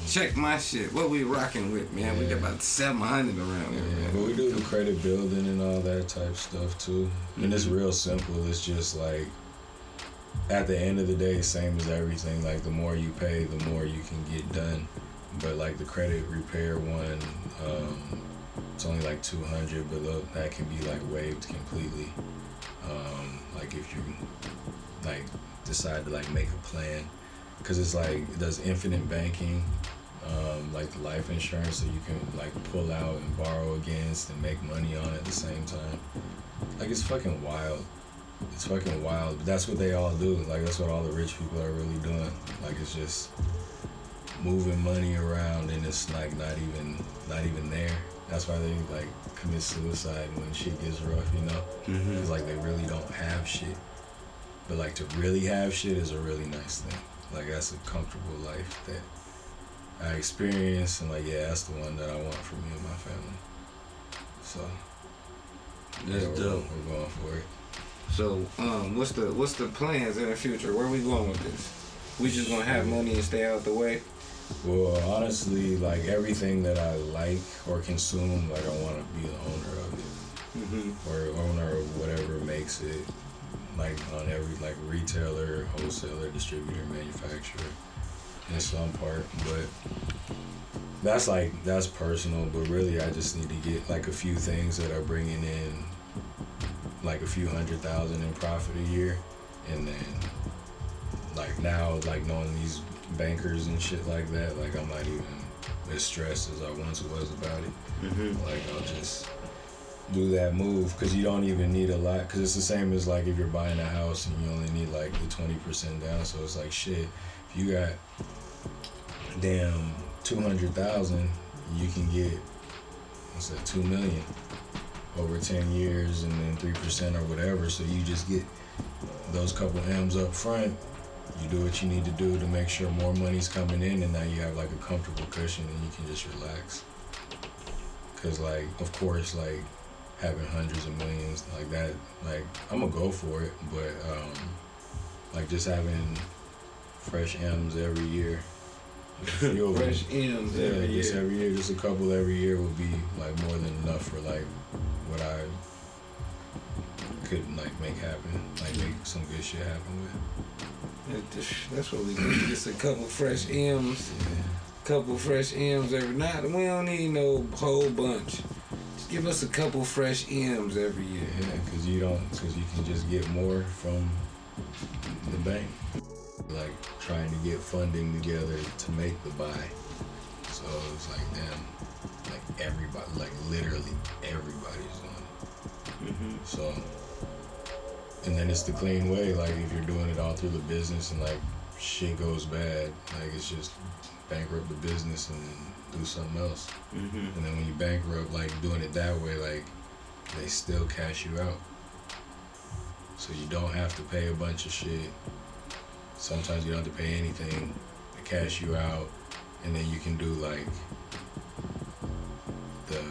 Speaker 1: check my shit. What we rocking with, man? We got about 700 around here, man.
Speaker 2: But we do the credit building and all that type stuff too. And it's real simple. It's just like, at the end of the day, same as everything. Like, the more you pay, the more you can get done. But like the credit repair one, it's only like 200, but that can be like waived completely. Like if you like decide to like make a plan, because it's like it does infinite banking, like the life insurance, so you can like pull out and borrow against and make money on it at the same time. Like, it's fucking wild. It's fucking wild. But that's what they all do. Like, that's what all the rich people are really doing. Like, it's just moving money around, and it's like not even there. That's why they like commit suicide when shit gets rough, you know? It's like they really don't have shit. But like, to really have shit is a really nice thing. Like, that's a comfortable life that I experience, and like, yeah, that's the one that I want for me and my family. So
Speaker 1: that's dope.
Speaker 2: We're going for it.
Speaker 1: So, what's the plans in the future? Where we going with this? We just gonna have money and stay out the way?
Speaker 2: Well, honestly, like, everything that I like or consume, like, I want to be the owner of it, or owner of whatever makes it. Like, on every, like, retailer, wholesaler, distributor, manufacturer, in some part. But that's personal. But really, I just need to get like a few things that are bringing in like a few $100,000 in profit a year, and then like now, like, knowing these bankers and shit like that, like, I'm not even as stressed as I once was about it. Like, I'll just do that move, because you don't even need a lot, because it's the same as like if you're buying a house and you only need like the 20% down. So it's like, shit, if you got damn 200,000, you can get, what's that, 2 million over 10 years, and then 3% or whatever. So you just get those couple M's up front. You do what you need to do to make sure more money's coming in, and now you have like a comfortable cushion and you can just relax. Cause like, of course, like, having hundreds of millions like that, like, I'm gonna go for it, but like, just having fresh M's every year.
Speaker 1: Fresh M's every year.
Speaker 2: Just every year, just a couple every year would be like more than enough for like what I could like make happen, like make some good shit happen with.
Speaker 1: That's what we do. Just a couple fresh M's. Couple fresh M's every night. We don't need no whole bunch. Just give us a couple fresh M's every year.
Speaker 2: Yeah, because you can just get more from the bank. Like, trying to get funding together to make the buy. So it's like, damn, like, everybody, like, literally everybody's on it. So, and then it's the clean way. Like, if you're doing it all through the business and like shit goes bad, like, it's just bankrupt the business and then do something else. And then when you bankrupt, like, doing it that way, like, they still cash you out. So you don't have to pay a bunch of shit. Sometimes you don't have to pay anything. They cash you out, and then you can do like the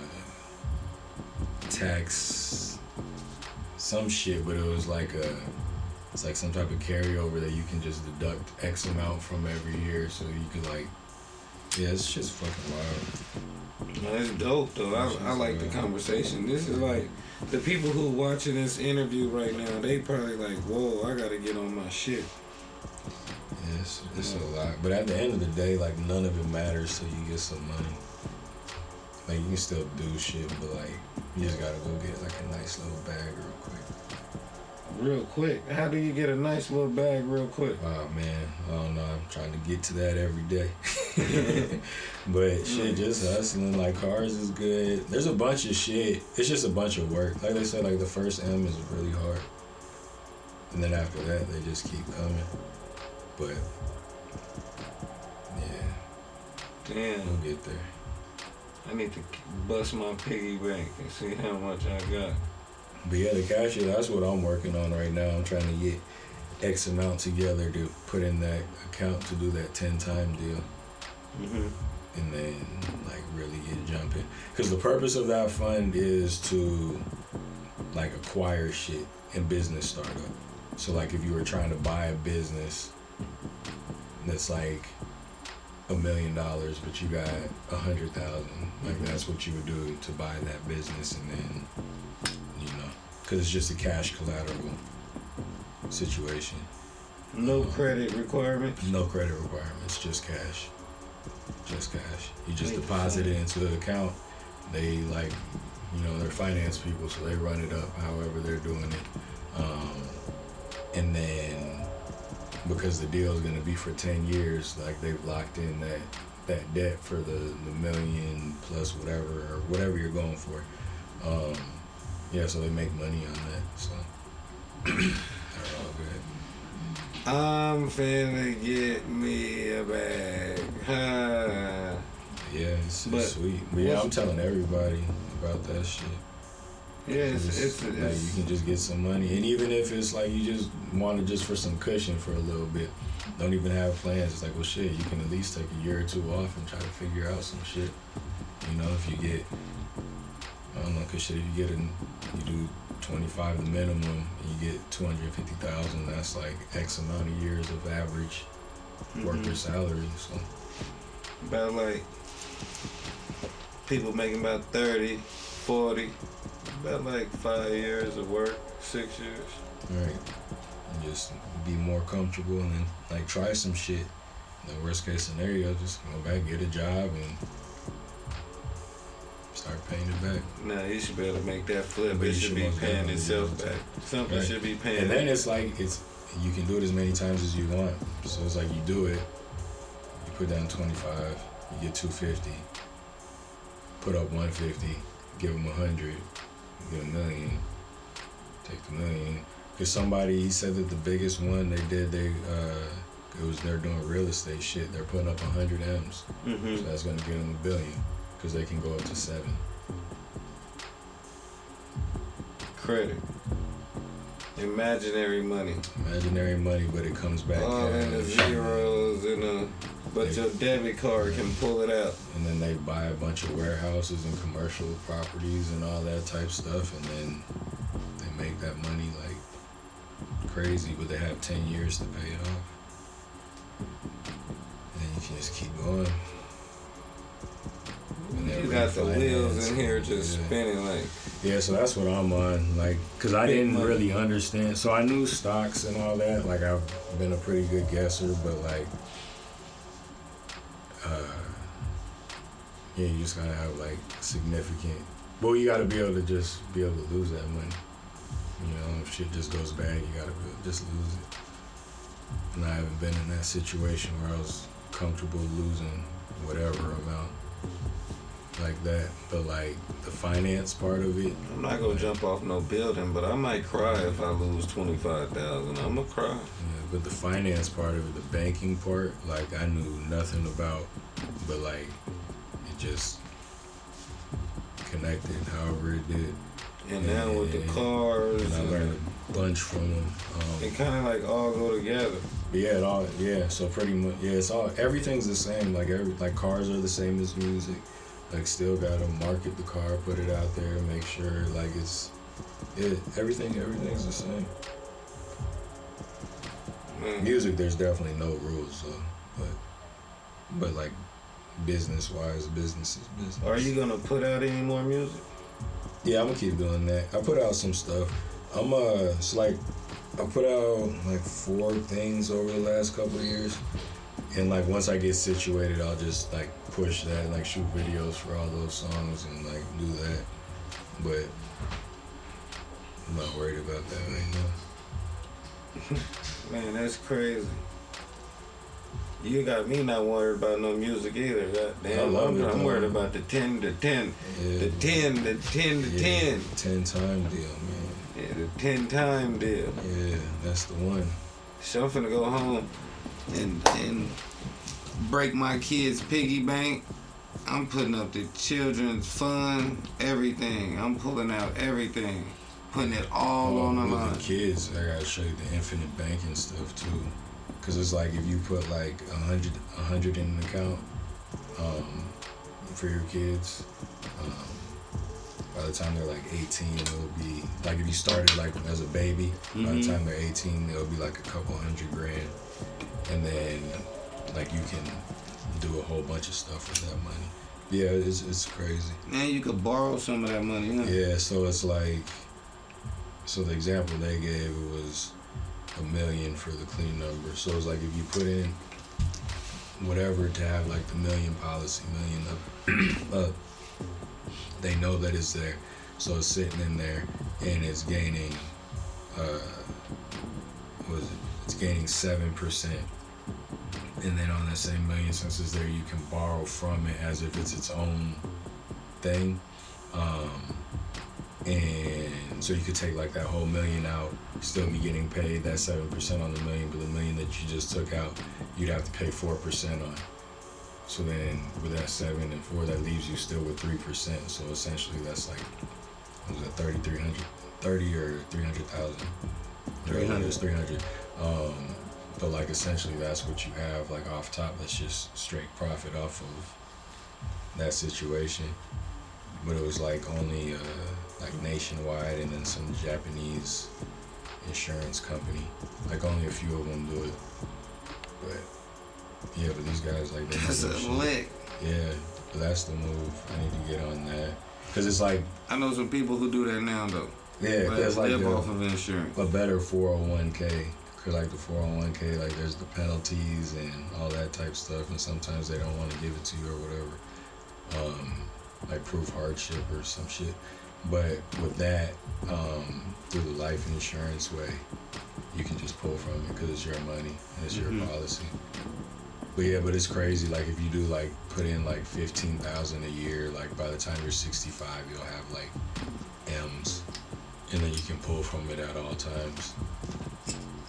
Speaker 2: tax, some shit, but it was like it's like some type of carryover that you can just deduct X amount from every year, so you could like, yeah, it's just fucking wild.
Speaker 1: No, it's dope though. I like the conversation. This is like, the people who watching this interview right now, they probably like, whoa, I gotta get on my shit.
Speaker 2: Yes, it's a lot. But at the end of the day, like, none of it matters till you get some money. Like, you can still do shit, but like, you just gotta go get like a nice little bag real quick.
Speaker 1: Real quick? How do you get a nice little bag real quick?
Speaker 2: Oh man, I don't know. I'm trying to get to that every day. But shit, just hustling. Like, cars is good. There's a bunch of shit. It's just a bunch of work. Like they said, like, the first M is really hard, and then after that, they just keep coming. But yeah,
Speaker 1: damn,
Speaker 2: we'll get there.
Speaker 1: I need to bust my piggy bank and see how much I got.
Speaker 2: But yeah, the cashier, that's what I'm working on right now. I'm trying to get X amount together to put in that account to do that 10-time deal. And then like really get jumping. Because the purpose of that fund is to like acquire shit in business startup. So like if you were trying to buy a business that's like $1 million, but you got 100,000, like that's what you would do to buy that business, and then, you know, because it's just a cash collateral situation.
Speaker 3: No credit requirements.
Speaker 2: No credit requirements, just cash. Just cash. You just deposit it into the account. They like, you know, they're finance people, so they run it up however they're doing it. And then because the deal is going to be for 10 years, like they've locked in that debt for the million plus whatever you're going for. Yeah, so they make money on that. So they're all good.
Speaker 3: I'm finna get me a bag. Huh.
Speaker 2: Yeah, it's sweet. But yeah, I'm telling everybody about that shit.
Speaker 3: Yeah, it's
Speaker 2: like you can just get some money, and even if it's like you just want it just for some cushion for a little bit, don't even have plans. It's like, well, shit, you can at least take a year or two off and try to figure out some shit. You know, if you get, I don't know, cause shit, if you do 25 the minimum, and you get 250,000, that's like X amount of years of average worker salary. So
Speaker 3: about like people making about 30, 40. About like 5 years of work, 6 years.
Speaker 2: Right. And just be more comfortable and then like try some shit. The worst case scenario, just go back, get a job and start paying it back.
Speaker 3: Nah, you should be able to make that flip.
Speaker 2: But
Speaker 3: it should be paying itself
Speaker 2: back.
Speaker 3: Something
Speaker 2: right.
Speaker 3: should be paying.
Speaker 2: And then it's like you can do it as many times as you want. So it's like you do it, you put down 25, you get 250, put up 150, give them 100. Get $1 million, take the $1 million. Cause somebody, he said that the biggest one they did, they're doing real estate shit. They're putting up 100 M's, so that's gonna get them $1 billion, cause they can go up to 7.
Speaker 3: Credit, imaginary money.
Speaker 2: Imaginary money, but it comes back.
Speaker 3: All in the zeros but your debit card can pull it out.
Speaker 2: And then they buy a bunch of warehouses and commercial properties and all that type stuff, and then they make that money like crazy, but they have 10 years to pay it off. And then you can just keep going.
Speaker 3: You got the wheels in here just spinning like.
Speaker 2: Yeah, so that's what I'm on, like, cause I didn't really understand. So I knew stocks and all that, like I've been a pretty good guesser, but like, yeah, you just gotta have like significant. Well, you gotta be able to lose that money. You know, if shit just goes bad, you gotta just lose it. And I haven't been in that situation where I was comfortable losing whatever amount like that. But like the finance part of it,
Speaker 3: I'm not gonna jump off no building, but I might cry if I lose 25,000. I'm gonna cry.
Speaker 2: Yeah, but the finance part of it, the banking part, like I knew nothing about, but like it just connected however it did.
Speaker 3: And now with the cars,
Speaker 2: and I learned a bunch from them.
Speaker 3: It kind of like all go together.
Speaker 2: Yeah, so pretty much, it's everything's the same. Like cars are the same as music. Like still gotta market the car, put it out there, make sure like everything's the same. Music, there's definitely no rules, but like business-wise, business is business.
Speaker 3: Are you gonna put out any more music?
Speaker 2: Yeah, I'm gonna keep doing that. I put out some stuff. It's like I put out like 4 things over the last couple of years, and like once I get situated, I'll just like push that, like shoot videos for all those songs and like do that. But I'm not worried about that right now.
Speaker 3: Man, that's crazy. You got me not worried about no music either. Goddamn, I'm worried about the 10 to 10. Yeah, the 10 to 10 to 10.
Speaker 2: 10-time deal, man.
Speaker 3: Yeah, the 10-time deal.
Speaker 2: Yeah, that's the one.
Speaker 3: So I'm finna go home and break my kids' piggy bank. I'm putting up the children's fund, everything. I'm pulling out everything, putting it all on the line.
Speaker 2: With the kids, I gotta show you the infinite banking stuff too. Cause it's like if you put like 100 in an account for your kids, by the time they're like 18, it'll be like if you started like as a baby, by the time they're 18, it'll be like a couple $100,000, and then like you can do a whole bunch of stuff with that money. Yeah, it's crazy.
Speaker 1: Man, you could borrow some of that money, huh?
Speaker 2: Yeah, so it's like, so the example they gave was $1 million for the clean number. So it's like if you put in whatever to have like the $1 million policy, $1 million up, they know that it's there. So it's sitting in there and it's gaining, what is it? It's gaining 7%. And then on that same $1 million, since it's there, you can borrow from it as if it's its own thing. And so you could take like that whole $1 million out, still be getting paid that 7% on the $1 million, but the $1 million that you just took out, you'd have to pay 4% on. So then with that 7 and 4, that leaves you still with 3%. So essentially that's like, what was that, 30 or 300,000?
Speaker 1: 300.
Speaker 2: It's 300. But like essentially that's what you have like off top. That's just straight profit off of that situation. But it was like only like nationwide, and then some Japanese insurance company. Like only a few of them do it. But yeah, but these guys like they know
Speaker 1: That's
Speaker 2: their
Speaker 1: a
Speaker 2: shit.
Speaker 1: lick.
Speaker 2: Yeah, but that's the move. I need to get on that. Cause it's like,
Speaker 1: I know some people who do that now though.
Speaker 2: yeah,
Speaker 1: But
Speaker 2: that's like
Speaker 1: live off of
Speaker 2: a
Speaker 1: insurance.
Speaker 2: better 401k. Cause like the 401k, like there's the penalties and all that type stuff, and sometimes they don't want to give it to you or whatever. Like proof hardship or some shit. But with that, through the life insurance way, you can just pull from it because it's your money and it's your policy. But yeah, but it's crazy. Like if you do like put in like 15,000 a year, like by the time you're 65, you'll have like M's, and then you can pull from it at all times.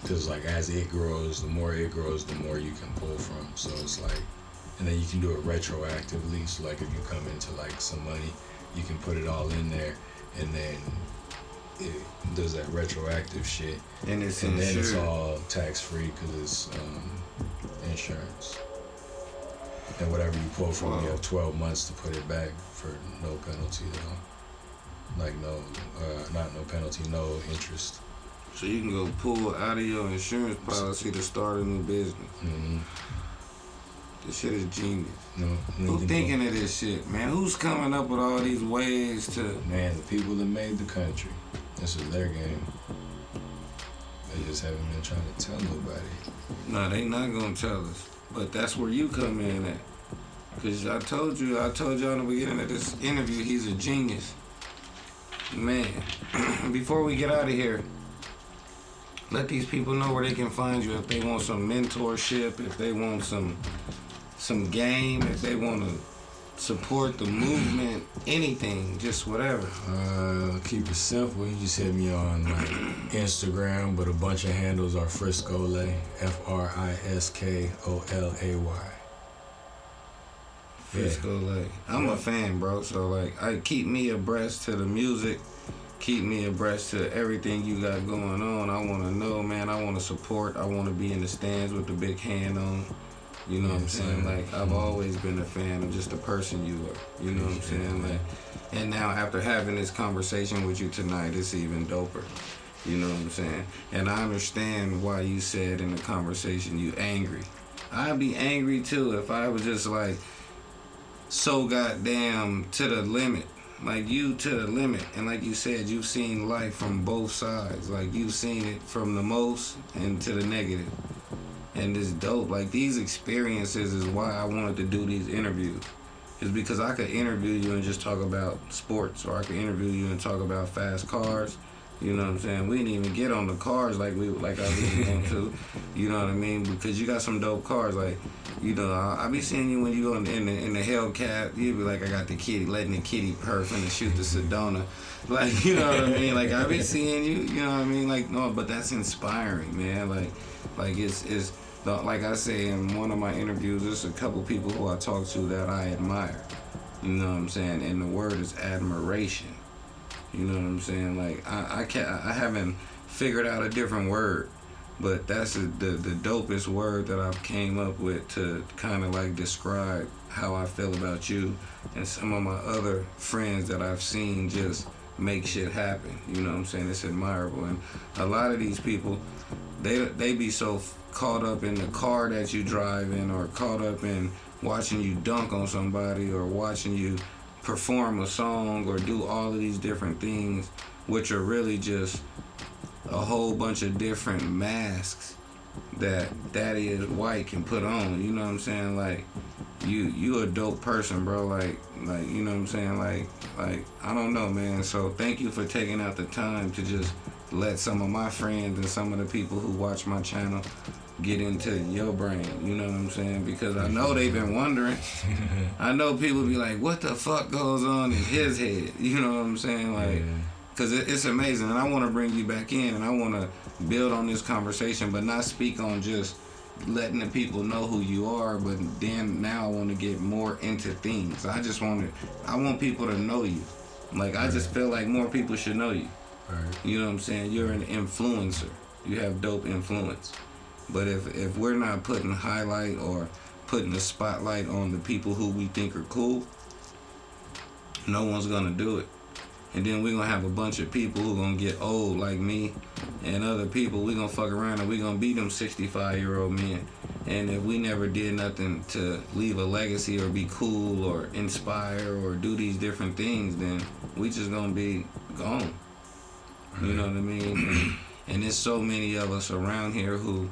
Speaker 2: Because like as it grows, the more it grows, the more you can pull from. So it's like, and then you can do it retroactively. So like if you come into like some money, you can put it all in there, and then it does that retroactive shit.
Speaker 1: And it's
Speaker 2: And then it's
Speaker 1: insured.
Speaker 2: all tax free because it's insurance. And whatever you pull from, you have 12 months to put it back for no penalty at all. Like no, not no penalty, no interest.
Speaker 1: So you can go pull out of your insurance policy to start a new business.
Speaker 2: Mm-hmm.
Speaker 1: This shit is genius.
Speaker 2: No,
Speaker 1: Who thinking of this shit, man? Who's coming up with all these ways to...
Speaker 2: Man, the people that made the country. This is their game. They just haven't been trying to tell nobody.
Speaker 1: No, they not gonna tell us. But that's where you come in at. Cause I told y'all in the beginning of this interview, he's a genius. Man, before we get out of here, let these people know where they can find you if they want some mentorship, if they want some game, if they want to support the movement, anything, just whatever.
Speaker 2: Keep it simple. You just hit me on like Instagram, but a bunch of handles are Friskolay, FRISKOLAY.
Speaker 1: Frisco, like, I'm a fan, bro. So like, I keep me abreast to the music, keep me abreast to everything you got going on. I want to know, man. I want to support. I want to be in the stands with the big hand on. You know what I'm saying? Like, I've always been a fan of just the person you are. You know what I'm saying? Like, and now after having this conversation with you tonight, it's even doper. You know what I'm saying? And I understand why you said in the conversation you angry. I'd be angry too if I was just like so goddamn to the limit. Like you to the limit. And like you said, you've seen life from both sides. Like you've seen it from the most and to the negative. And it's dope. Like these experiences is why I wanted to do these interviews. Is because I could interview you and just talk about sports, or I could interview you and talk about fast cars. You know what I'm saying? We didn't even get on the cars like I really want to. You know what I mean? Because you got some dope cars. Like, you know, I be seeing you when you in the Hellcat. You be like, I got the kitty, letting the kitty perf and shoot the Sedona. Like, you know what I mean? Like I be seeing you. You know what I mean? Like no, but that's inspiring, man. Like it's like I say in one of my interviews, there's a couple people who I talk to that I admire. You know what I'm saying? And the word is admiration. You know what I'm saying? Like I haven't figured out a different word, but that's the dopest word that I've came up with to kind of like describe how I feel about you and some of my other friends that I've seen just make shit happen. You know what I'm saying? It's admirable. And a lot of these people, they be so caught up in the car that you drive in, or caught up in watching you dunk on somebody, or watching you perform a song, or do all of these different things, which are really just a whole bunch of different masks that Daddy is White can put on. You know what I'm saying? Like, you a dope person, bro. Like you know what I'm saying? Like I don't know, man. So thank you for taking out the time to just let some of my friends and some of the people who watch my channel get into your brain. You know what I'm saying? Because I know they've been wondering. I know people be like, what the fuck goes on in his head? You know what I'm saying? Like, because it's amazing. And I want to bring you back in, and I want to build on this conversation, but not speak on just letting the people know who you are, but then now I want to get more into things. I want people to know you. Like, I just feel like more people should know you. You know what I'm saying? You're an influencer. You have dope influence. But if we're not putting highlight or putting the spotlight on the people who we think are cool, no one's gonna do it. And then we're gonna have a bunch of people who gonna get old like me and other people. We're gonna fuck around and we're gonna be them 65-year-old men. And if we never did nothing to leave a legacy or be cool or inspire or do these different things, then we just gonna be gone. You know what I mean? And there's so many of us around here who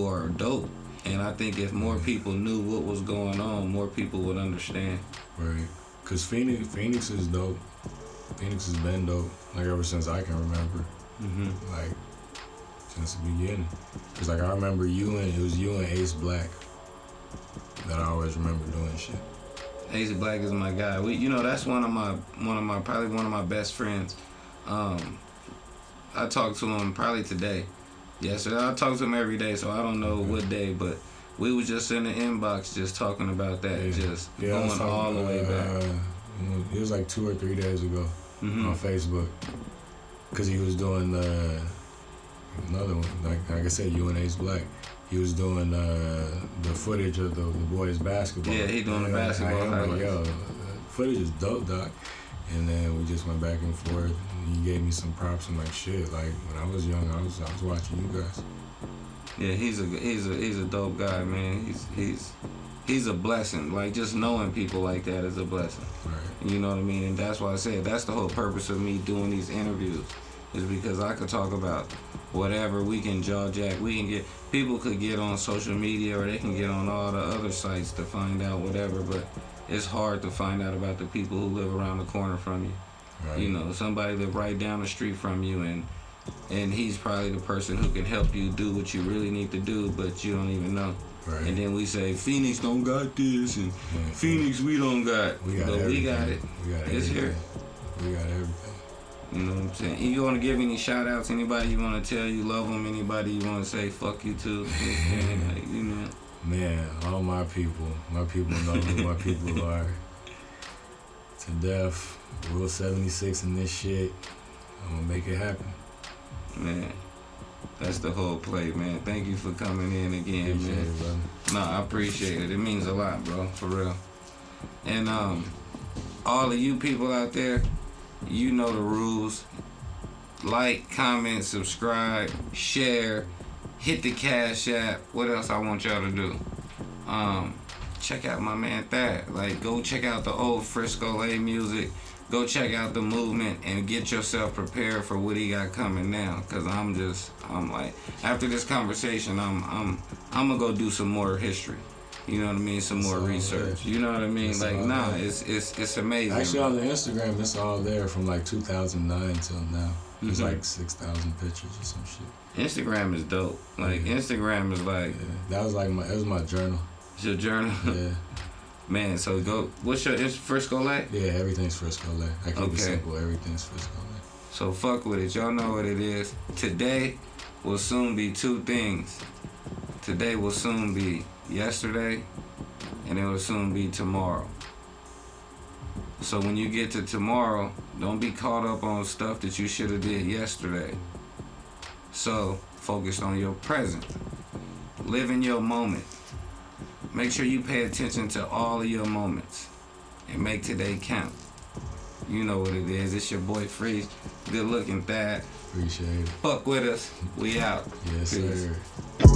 Speaker 1: are dope. And I think if more people knew what was going on, more people would understand.
Speaker 2: Right. Cause Phoenix is dope. Phoenix has been dope, like ever since I can remember. Like since the beginning. Cause like I remember it was you and Ace Black that I always remember doing shit.
Speaker 1: Ace Black is my guy. That's one of my best friends. I talk to him probably today. Yesterday, I talk to him every day, so I don't know what day, but we was just in the inbox just talking about that, going all the way back.
Speaker 2: It was like 2 or 3 days ago on Facebook, because he was doing another one, like I said, you and Ace Black. He was doing the footage of the boys' basketball.
Speaker 1: Yeah, he doing the basketball highlights.
Speaker 2: Like, yo, footage is dope, doc. And then we just went back and forth. And he gave me some props and like shit. Like when I was young, I was watching you guys.
Speaker 1: Yeah, he's a dope guy, man. He's a blessing. Like, just knowing people like that is a blessing.
Speaker 2: Right.
Speaker 1: You know what I mean? And that's why I said that's the whole purpose of me doing these interviews, is because I could talk about whatever. We can jaw jack. People could get on social media, or they can get on all the other sites to find out whatever, but it's hard to find out about the people who live around the corner from you. Right. You know, somebody live right down the street from you, and he's probably the person who can help you do what you really need to do, but you don't even know. Right. And then we say, Phoenix don't got this, and Phoenix we don't got.
Speaker 2: We got
Speaker 1: but we got it. It's here.
Speaker 2: We got everything.
Speaker 1: You know what I'm saying? And you want to give any shout outs? Anybody you want to tell you love them? Anybody you want to say fuck you to? Like, you know.
Speaker 2: Man, all my people know who my people are. To death, Rule 76 in this shit. I'm gonna make it happen.
Speaker 1: Man, that's the whole play, man. Thank you for coming in again,
Speaker 2: appreciate
Speaker 1: man.
Speaker 2: It, brother.
Speaker 1: No, I appreciate it. It means a lot, bro, for real. And all of you people out there, you know the rules. Like, comment, subscribe, share, hit the Cash App. What else I want y'all to do? Check out my man THAD. Like, go check out the old Frisco Olay music. Go check out the movement and get yourself prepared for what he got coming now. Cause I'm like, after this conversation, I'm gonna go do some more history. You know what I mean? Some more research. You know what I mean? It's like, nah, it's amazing.
Speaker 2: Actually, on the Instagram, it's all there from like 2009 till now. There's like 6,000 pictures or some shit.
Speaker 1: Instagram is dope. Like, Instagram is like...
Speaker 2: Yeah. That was my journal.
Speaker 1: It's your journal?
Speaker 2: Yeah.
Speaker 1: Man, so go... What's your... It's Frisco Olay?
Speaker 2: Yeah, everything's Frisco Olay. I keep it simple. Everything's Frisco Olay.
Speaker 1: So fuck with it. Y'all know what it is. Today will soon be two things. Today will soon be yesterday, and it will soon be tomorrow. So when you get to tomorrow, don't be caught up on stuff that you should have did yesterday. So focus on your present. Live in your moment. Make sure you pay attention to all of your moments and make today count. You know what it is. It's your boy Freeze. Good looking, Thad.
Speaker 2: Appreciate it.
Speaker 1: Fuck with us. We out.
Speaker 2: Yes,
Speaker 1: Peace.
Speaker 2: sir.